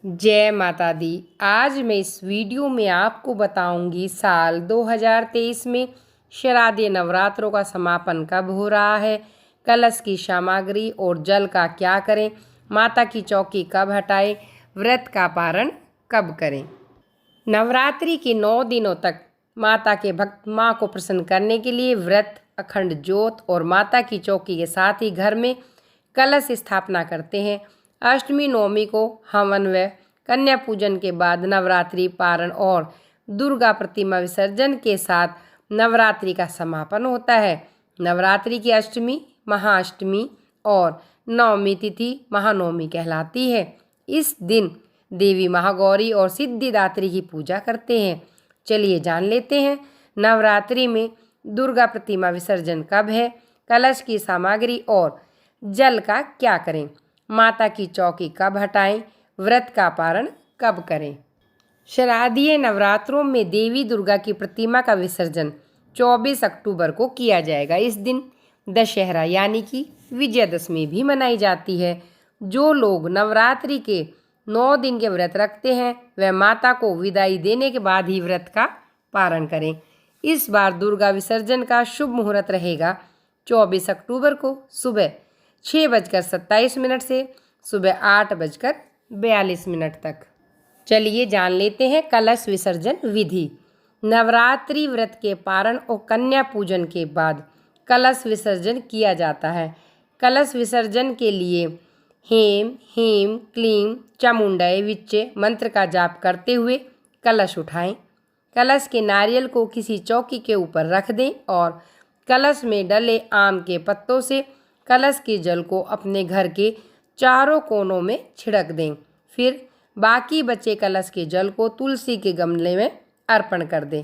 जय माता दी। आज मैं इस वीडियो में आपको बताऊंगी साल 2023 में शारदीय नवरात्रों का समापन कब हो रहा है, कलश की सामग्री और जल का क्या करें, माता की चौकी कब हटाएं, व्रत का पारण कब करें। नवरात्रि के 9 दिनों तक माता के भक्त माँ को प्रसन्न करने के लिए व्रत, अखंड ज्योत और माता की चौकी के साथ ही घर में कलश स्थापना करते हैं। अष्टमी नवमी को हवन व कन्या पूजन के बाद नवरात्रि पारण और दुर्गा प्रतिमा विसर्जन के साथ नवरात्रि का समापन होता है। नवरात्रि की अष्टमी महाअष्टमी और नवमी तिथि महानवमी कहलाती है। इस दिन देवी महागौरी और सिद्धिदात्री की पूजा करते हैं। चलिए जान लेते हैं नवरात्रि में दुर्गा प्रतिमा विसर्जन कब है, कलश की सामग्री और जल का क्या करें, माता की चौकी कब हटाएं, व्रत का पारण कब करें। शारदीय नवरात्रों में देवी दुर्गा की प्रतिमा का विसर्जन 24 अक्टूबर को किया जाएगा। इस दिन दशहरा यानी कि विजयदशमी भी मनाई जाती है। जो लोग नवरात्रि के 9 दिन के व्रत रखते हैं वह माता को विदाई देने के बाद ही व्रत का पारण करें। इस बार दुर्गा विसर्जन का शुभ मुहूर्त रहेगा 24 अक्टूबर को सुबह 6:27 से सुबह 8:42 तक। चलिए जान लेते हैं कलश विसर्जन विधि। नवरात्रि व्रत के पारण और कन्या पूजन के बाद कलश विसर्जन किया जाता है। कलश विसर्जन के लिए हेम ह्रीं क्लीं चामुंडाय विच्चे मंत्र का जाप करते हुए कलश उठाएं। कलश के नारियल को किसी चौकी के ऊपर रख दें और कलश में डले आम के पत्तों से कलश के जल को अपने घर के चारों कोनों में छिड़क दें। फिर बाकी बचे कलश के जल को तुलसी के गमले में अर्पण कर दें।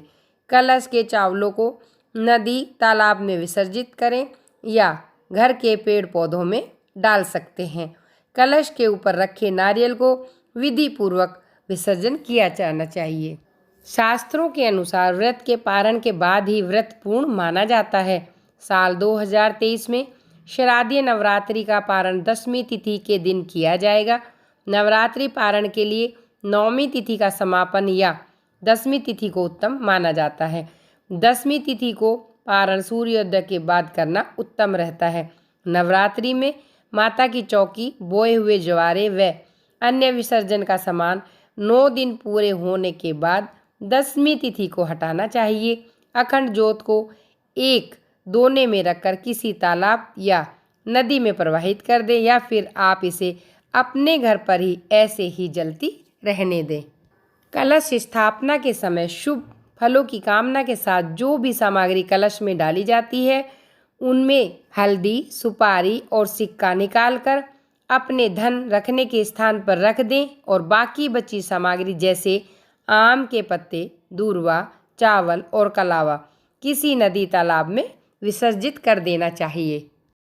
कलश के चावलों को नदी तालाब में विसर्जित करें या घर के पेड़ पौधों में डाल सकते हैं। कलश के ऊपर रखे नारियल को विधि पूर्वक विसर्जन किया जाना चाहिए। शास्त्रों के अनुसार व्रत के पारण के बाद ही व्रत पूर्ण माना जाता है। साल 2023 में शारदीय नवरात्रि का पारण 10वीं तिथि के दिन किया जाएगा। नवरात्रि पारण के लिए 9वीं तिथि का समापन या 10वीं तिथि को उत्तम माना जाता है। 10वीं तिथि को पारण सूर्योदय के बाद करना उत्तम रहता है। नवरात्रि में माता की चौकी, बोए हुए ज्वारे व अन्य विसर्जन का सामान 9 दिन पूरे होने के बाद 10वीं तिथि को हटाना चाहिए। अखंड ज्योत को एक दोने में रखकर किसी तालाब या नदी में प्रवाहित कर दें या फिर आप इसे अपने घर पर ही ऐसे ही जलती रहने दें। कलश स्थापना के समय शुभ फलों की कामना के साथ जो भी सामग्री कलश में डाली जाती है उनमें हल्दी, सुपारी और सिक्का निकालकर अपने धन रखने के स्थान पर रख दें और बाकी बची सामग्री जैसे आम के पत्ते, दूर्वा, चावल और कलावा किसी नदी तालाब में विसर्जित कर देना चाहिए।